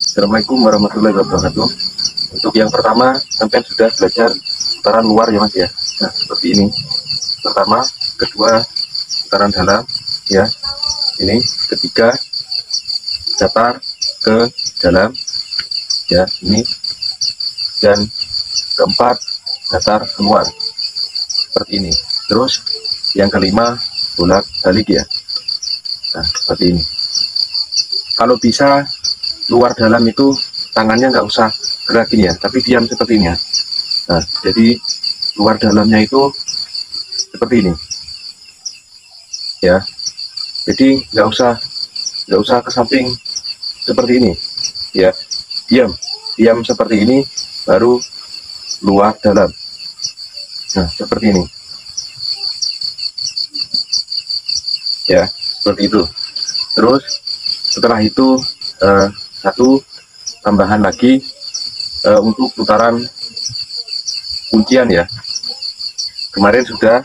Assalamualaikum warahmatullahi wabarakatuh. Untuk yang pertama, sampai sudah belajar putaran luar ya mas ya. Nah seperti ini. Pertama, kedua putaran dalam ya. Ini ketiga datar ke dalam ya ini, dan keempat datar keluar seperti ini. Terus yang kelima bolak balik ya. Nah seperti ini. Kalau bisa luar dalam itu tangannya nggak usah gerakin ya, tapi diam seperti ini ya. Nah jadi luar dalamnya itu seperti ini ya. Jadi nggak usah ke samping seperti ini ya. Diam seperti ini baru luar dalam. Nah seperti ini ya, seperti itu. Terus setelah itu satu tambahan lagi untuk putaran kuncian ya. Kemarin sudah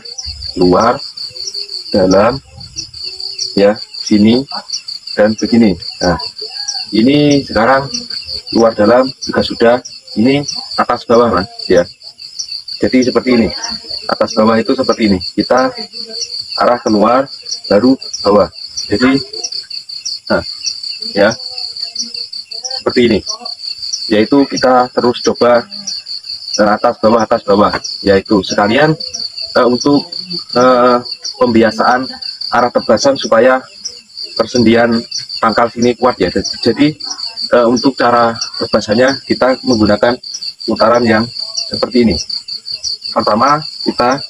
luar dalam ya, sini dan begini. Nah ini sekarang luar dalam juga sudah, ini atas bawah mas ya. Jadi seperti ini, atas bawah itu seperti ini, kita arah keluar baru bawah. Jadi nah ya seperti ini, yaitu kita terus coba atas bawah, yaitu sekalian untuk pembiasaan arah tebasan supaya persendian pangkal sini kuat ya. Jadi untuk cara tebasannya kita menggunakan putaran yang seperti ini. Pertama kita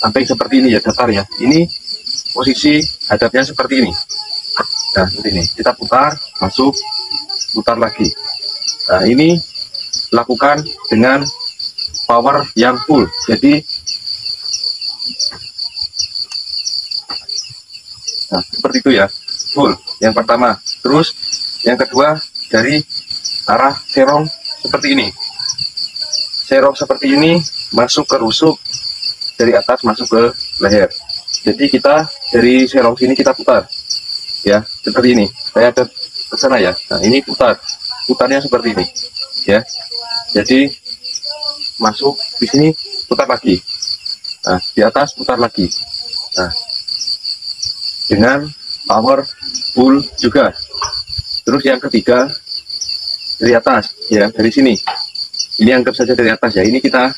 sampai seperti ini ya, datar ya. Ini posisi hadapnya seperti ini. Nah seperti ini, kita putar, masuk, putar lagi. Nah ini lakukan dengan power yang full. Jadi nah seperti itu ya, full yang pertama. Terus yang kedua dari arah serong seperti ini, serong seperti ini, masuk ke rusuk dari atas, masuk ke leher. Jadi kita dari serong sini kita putar ya, seperti ini. Saya ke sana ya. Nah ini putarnya seperti ini ya. Jadi masuk di sini, putar lagi. Nah di atas putar lagi. Nah dengan power full juga. Terus yang ketiga dari atas ya, dari sini. Ini anggap saja dari atas ya. Ini kita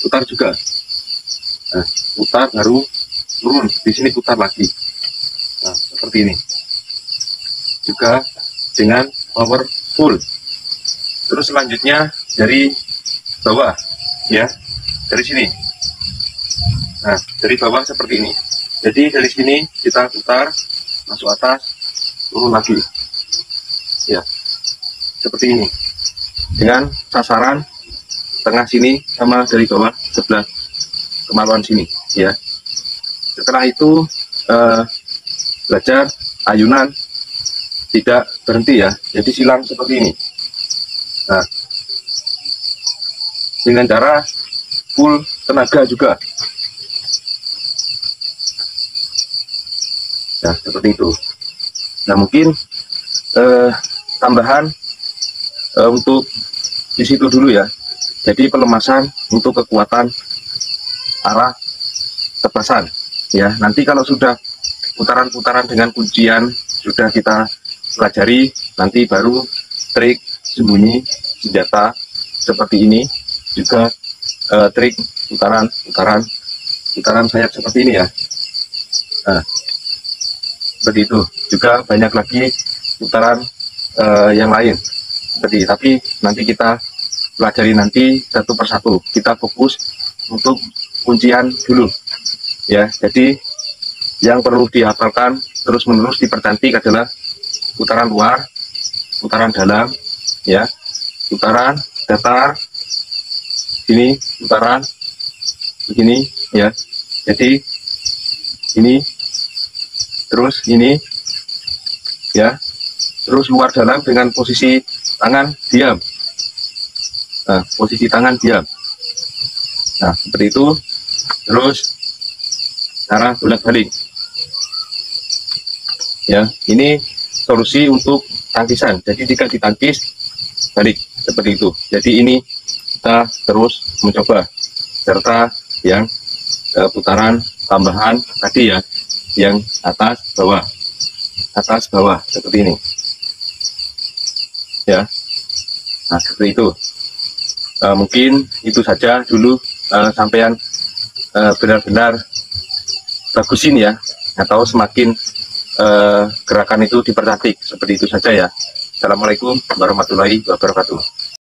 putar juga. Nah putar baru turun, di sini putar lagi. Nah seperti ini juga dengan power full. Terus selanjutnya dari bawah ya, dari sini. Nah dari bawah seperti ini. Jadi dari sini kita putar, masuk atas, turun lagi ya, seperti ini, dengan sasaran tengah sini sama dari bawah sebelah kemaluan sini ya. Setelah itu belajar ayunan tidak berhenti ya, jadi silang seperti ini. Nah dengan cara full tenaga juga. Nah seperti itu. Nah mungkin tambahan untuk di situ dulu ya. Jadi pelemasan untuk kekuatan arah tebasan ya. Nanti kalau sudah putaran-putaran dengan kuncian sudah kita pelajari, nanti baru trik sembunyi senjata seperti ini, juga trik putaran sayap seperti ini ya. Nah begitu juga banyak lagi putaran yang lain seperti, tapi nanti kita pelajari nanti satu persatu. Kita fokus untuk kuncian dulu ya. Jadi yang perlu dihafalkan terus menerus dipercantik adalah putaran luar, putaran dalam ya, putaran datar sini, putaran begini ya. Jadi ini, terus ini ya, terus luar dalam dengan posisi tangan diam. Nah posisi tangan diam. Nah seperti itu. Terus cara bolak balik. Ya, ini solusi untuk tangkisan. Jadi jika ditangkis balik seperti itu. Jadi ini kita terus mencoba, serta yang putaran tambahan tadi ya, yang atas bawah seperti ini ya. Nah seperti itu. Mungkin itu saja dulu, sampean benar-benar bagusin ya, atau semakin gerakan itu dipercantik. Seperti itu saja ya. Assalamualaikum warahmatullahi wabarakatuh.